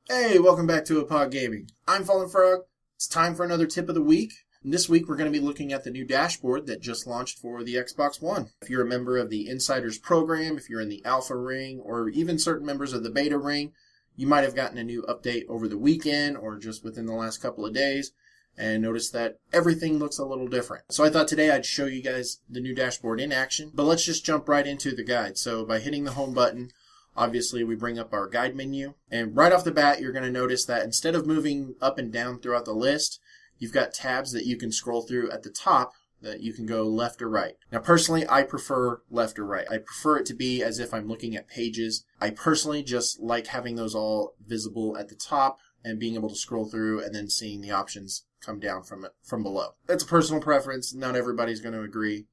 Hey, welcome back to Hauppauge Gaming. I'm Fallinfrog. It's time for another tip of the week. And this week we're going to be looking at the new dashboard that just launched for the Xbox One. If you're a member of the Insiders program, if you're in the Alpha Ring, or even certain members of the Beta Ring, you might have gotten a new update over the weekend or just within the last couple of days and noticed that everything looks a little different. So I thought today I'd show you guys the new dashboard in action, but let's just jump right into the guide. So by hitting the home button, obviously, we bring up our guide menu, and right off the bat, you're going to notice that instead of moving up and down throughout the list, you've got tabs that you can scroll through at the top that you can go left or right. Now, personally, I prefer left or right. I prefer it to be as if I'm looking at pages. I personally just like having those all visible at the top and being able to scroll through and then seeing the options come down from below. That's a personal preference. Not everybody's going to agree.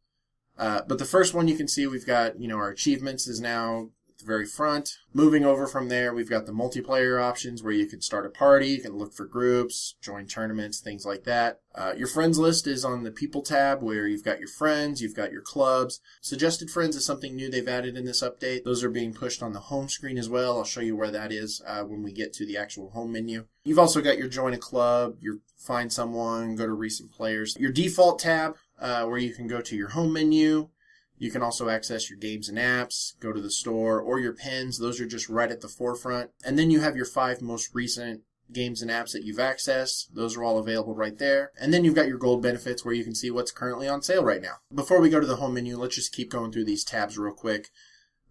But the first one you can see, we've got, our achievements is now the very front. Moving over from there, we've got the multiplayer options where you can start a party, you can look for groups, join tournaments, things like that. Your friends list is on the people tab where you've got your friends, you've got your clubs. Suggested friends is something new they've added in this update. Those are being pushed on the home screen as well. I'll show you where that is when we get to the actual home menu. You've also got your join a club, your find someone, go to recent players. Your default tab where you can go to your home menu. You can also access your games and apps, go to the store, or your pins. Those are just right at the forefront. And then you have your 5 most recent games and apps that you've accessed. Those are all available right there. And then you've got your gold benefits where you can see what's currently on sale right now. Before we go to the home menu, let's just keep going through these tabs real quick.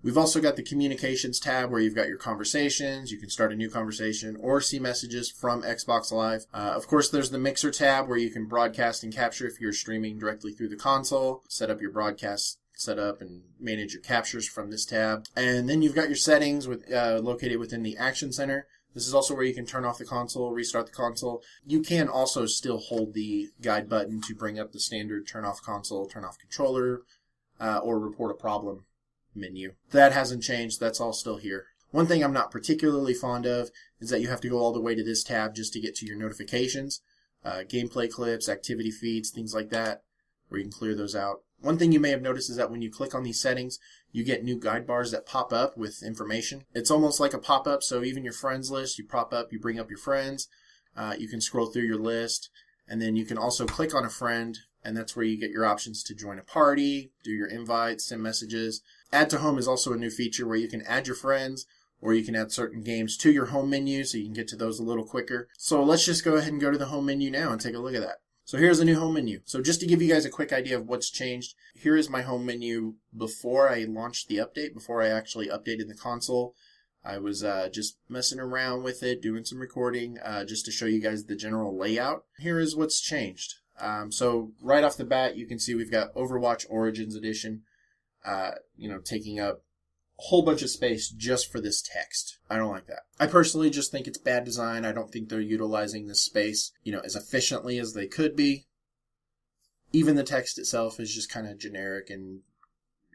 We've also got the communications tab where you've got your conversations. You can start a new conversation or see messages from Xbox Live. Of course, there's the mixer tab where you can broadcast and capture if you're streaming directly through the console. Set up your broadcast setup and manage your captures from this tab. And then you've got your settings located within the Action Center. This is also where you can turn off the console, restart the console. You can also still hold the guide button to bring up the standard turn off console, turn off controller, or report a problem menu. That hasn't changed. That's all still here. One thing I'm not particularly fond of is that you have to go all the way to this tab just to get to your notifications, gameplay clips, activity feeds, things like that, where you can clear those out. One thing you may have noticed is that when you click on these settings, you get new guide bars that pop up with information. It's almost like a pop-up, so even your friends list, you pop up, you bring up your friends, you can scroll through your list, and then you can also click on a friend, and that's where you get your options to join a party, do your invites, send messages. Add to home is also a new feature where you can add your friends, or you can add certain games to your home menu so you can get to those a little quicker. So let's just go ahead and go to the home menu now and take a look at that. So here's the new home menu. So just to give you guys a quick idea of what's changed, here is my home menu before I launched the update, before I actually updated the console. I was just messing around with it, doing some recording, just to show you guys the general layout. Here is what's changed. So right off the bat, you can see we've got Overwatch Origins Edition, taking up a whole bunch of space just for this text. I don't like that. I personally just think it's bad design. I don't think they're utilizing this space, as efficiently as they could be. Even the text itself is just kind of generic and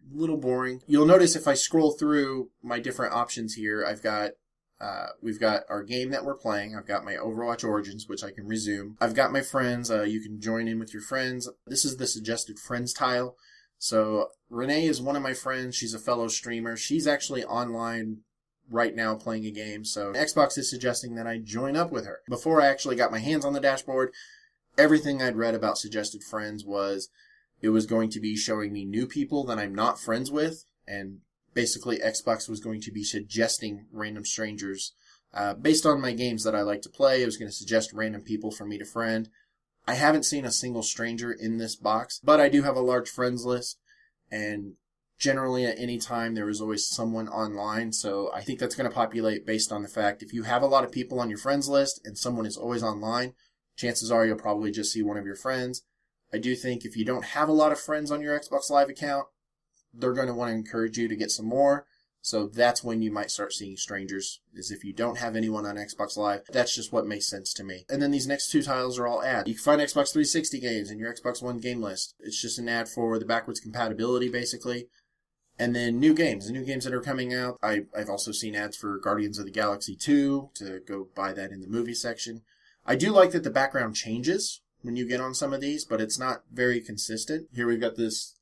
a little boring. You'll notice if I scroll through my different options here, we've got our game that we're playing. I've got my Overwatch Origins, which I can resume. I've got my friends. You can join in with your friends. This is the suggested friends tile. So Renee is one of my friends. She's a fellow streamer. She's actually online right now playing a game. So Xbox is suggesting that I join up with her. Before I actually got my hands on the dashboard, everything I'd read about suggested friends was it was going to be showing me new people that I'm not friends with. And basically Xbox was going to be suggesting random strangers. Based on my games that I like to play, it was going to suggest random people for me to friend. I haven't seen a single stranger in this box, but I do have a large friends list, and generally at any time there is always someone online, so I think that's going to populate based on the fact if you have a lot of people on your friends list and someone is always online, chances are you'll probably just see one of your friends. I do think if you don't have a lot of friends on your Xbox Live account, they're going to want to encourage you to get some more. So that's when you might start seeing strangers, is if you don't have anyone on Xbox Live. That's just what makes sense to me. And then these next 2 tiles are all ads. You can find Xbox 360 games in your Xbox One game list. It's just an ad for the backwards compatibility, basically. And then new games, the new games that are coming out. I've also seen ads for Guardians of the Galaxy 2 to go buy that in the movie section. I do like that the background changes when you get on some of these, but it's not very consistent. Here we've got this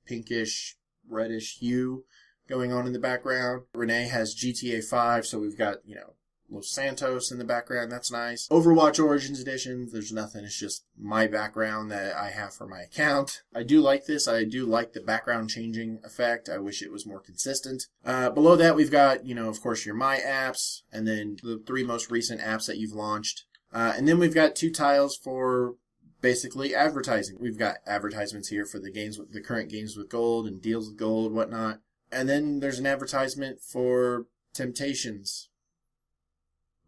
pinkish, reddish hue going on in the background. Renee has GTA 5, so we've got, Los Santos in the background. That's nice. Overwatch Origins Edition. There's nothing. It's just my background that I have for my account. I do like this. I do like the background changing effect. I wish it was more consistent. Below that, we've got, of course, your My Apps, and then the 3 most recent apps that you've launched. And then we've got 2 tiles for basically advertising. We've got advertisements here for the current games with gold and deals with gold, whatnot. And then there's an advertisement for Temptations.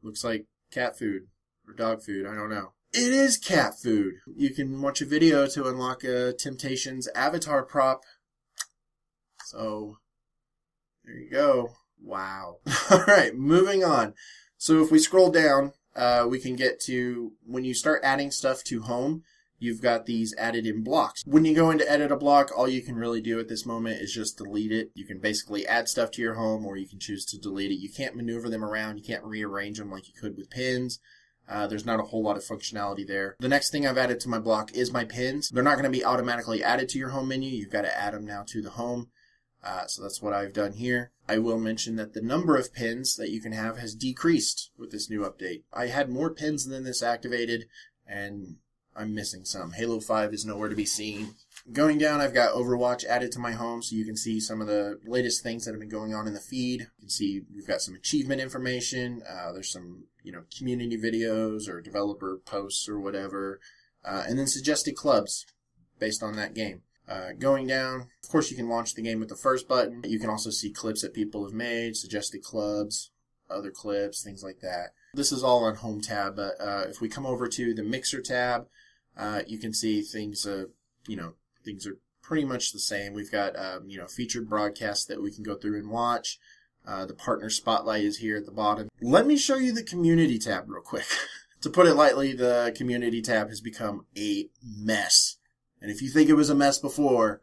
Looks like cat food or dog food. I don't know. It is cat food. You can watch a video to unlock a Temptations avatar prop. So, there you go. Wow. All right, moving on. So if we scroll down, we can get to when you start adding stuff to home, you've got these added in blocks. When you go in to edit a block, all you can really do at this moment is just delete it. You can basically add stuff to your home, or you can choose to delete it. You can't maneuver them around. You can't rearrange them like you could with pins. There's not a whole lot of functionality there. The next thing I've added to my block is my pins. They're not going to be automatically added to your home menu. You've got to add them now to the home. So that's what I've done here. I will mention that the number of pins that you can have has decreased with this new update. I had more pins than this activated, and I'm missing some. Halo 5 is nowhere to be seen. Going down, I've got Overwatch added to my home, so you can see some of the latest things that have been going on in the feed. You can see we've got some achievement information. There's some, community videos or developer posts or whatever. And then suggested clubs based on that game. Going down, of course, you can launch the game with the first button. You can also see clips that people have made, suggested clubs, other clips, things like that. This is all on Home tab, but if we come over to the Mixer tab, you can see things, things are pretty much the same. We've got, featured broadcasts that we can go through and watch. The partner spotlight is here at the bottom. Let me show you the community tab real quick. To put it lightly, the community tab has become a mess. And if you think it was a mess before,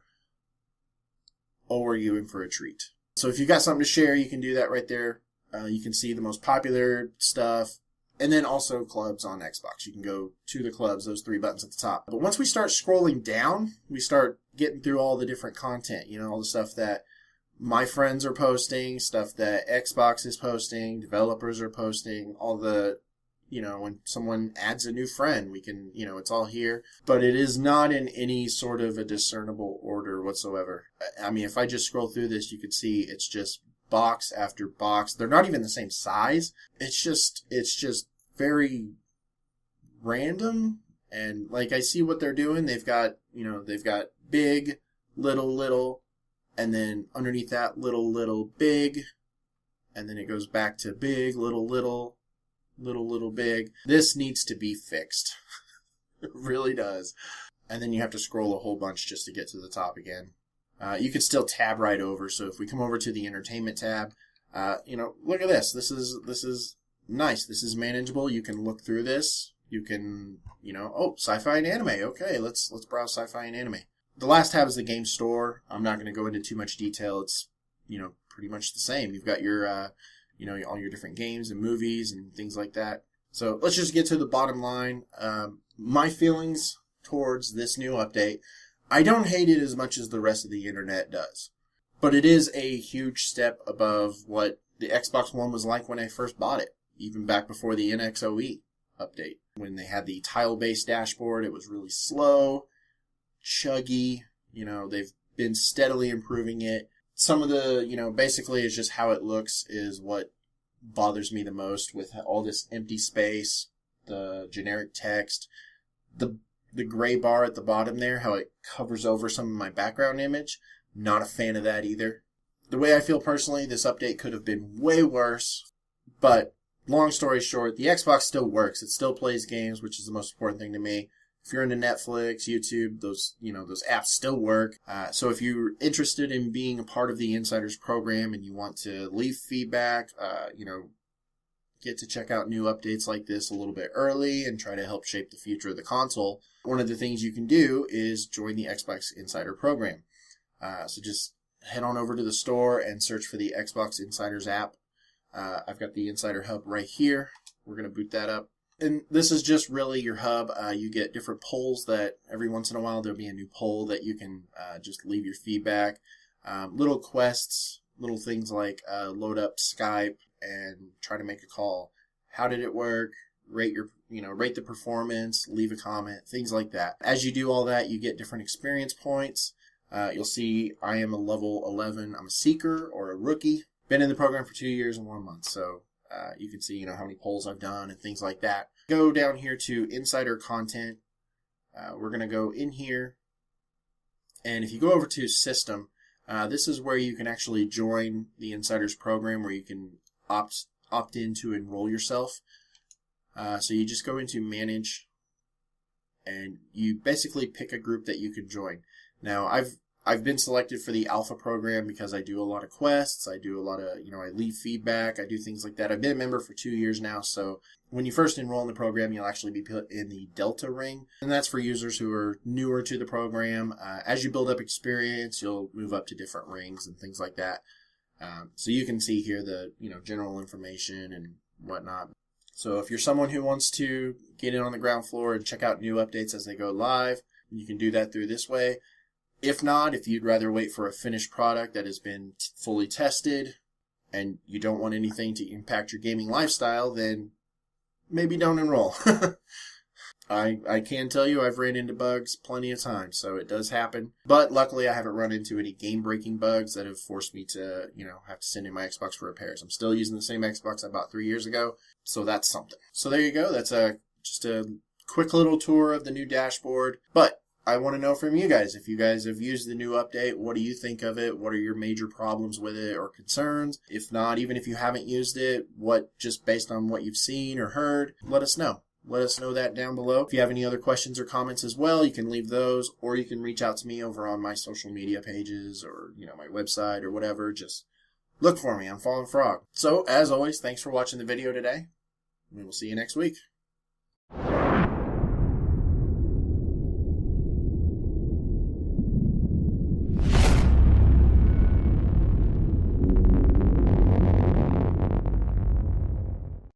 are you in for a treat? So if you've got something to share, you can do that right there. You can see the most popular stuff. And then also clubs on Xbox. You can go to the clubs, those 3 buttons at the top. But once we start scrolling down, we start getting through all the different content. All the stuff that my friends are posting, stuff that Xbox is posting, developers are posting, all the, when someone adds a new friend, we can, it's all here. But it is not in any sort of a discernible order whatsoever. I mean, if I just scroll through this, you can see it's just box after box. They're not even the same size. It's just very random. And like, I see what they're doing. They've got big, little, and then underneath that little, big, and then it goes back to big, little, big. This needs to be fixed. It really does. And then you have to scroll a whole bunch just to get to the top again. You can still tab right over. So if we come over to the entertainment tab, look at this. This is nice. This is manageable. You can look through this. You can, sci-fi and anime. Okay, let's browse sci-fi and anime. The last tab is the game store. I'm not going to go into too much detail. It's, pretty much the same. You've got your, all your different games and movies and things like that. So let's just get to the bottom line. My feelings towards this new update. I don't hate it as much as the rest of the internet does. But it is a huge step above what the Xbox One was like when I first bought it. Even back before the NXOE update. When they had the tile-based dashboard, it was really slow, chuggy. They've been steadily improving it. Some of the, basically it's just how it looks is what bothers me the most with all this empty space, the generic text, the gray bar at the bottom there, how it covers over some of my background image. Not a fan of that either. The way I feel personally, this update could have been way worse, but long story short, the Xbox still works. It still plays games, which is the most important thing to me. If you're into Netflix, YouTube, those apps still work. So if you're interested in being a part of the Insiders program and you want to leave feedback, get to check out new updates like this a little bit early and try to help shape the future of the console, one of the things you can do is join the Xbox Insider program. So just head on over to the store and search for the Xbox Insiders app. I've got the Insider Hub right here. We're going to boot that up. And this is just really your hub. You get different polls that every once in a while there'll be a new poll that you can just leave your feedback. Little quests, little things like load up Skype and try to make a call. how did it work, rate rate the performance, leave a comment, things like that. As you do all that, you get different experience points. You'll see I am a level 11. I'm a seeker or a rookie. Been in the program for 2 years and 1 month. So you can see, how many polls I've done and things like that. Go down here to insider content. We're going to go in here. And if you go over to system, this is where you can actually join the insiders program, where you can opt in to enroll yourself. So you just go into manage, and you basically pick a group that you can join. Now I've been selected for the alpha program because I do a lot of quests. I do a lot of, I leave feedback. I do things like that. I've been a member for 2 years now. So when you first enroll in the program, you'll actually be put in the Delta ring. And that's for users who are newer to the program. As you build up experience, you'll move up to different rings and things like that. So you can see here the, general information and whatnot. So if you're someone who wants to get in on the ground floor and check out new updates as they go live, you can do that through this way. If not, if you'd rather wait for a finished product that has been fully tested and you don't want anything to impact your gaming lifestyle, then maybe don't enroll. I can tell you I've ran into bugs plenty of times, so it does happen. But luckily I haven't run into any game-breaking bugs that have forced me to, have to send in my Xbox for repairs. I'm still using the same Xbox I bought 3 years ago, so that's something. So there you go. That's just a quick little tour of the new dashboard. But I want to know from you guys. If you guys have used the new update, what do you think of it? What are your major problems with it or concerns? If not, even if you haven't used it, just based on what you've seen or heard, let us know. Let us know that down below. If you have any other questions or comments as well, you can leave those, or you can reach out to me over on my social media pages or, my website or whatever. Just look for me. I'm Fallinfrog. So, as always, thanks for watching the video today. We will see you next week.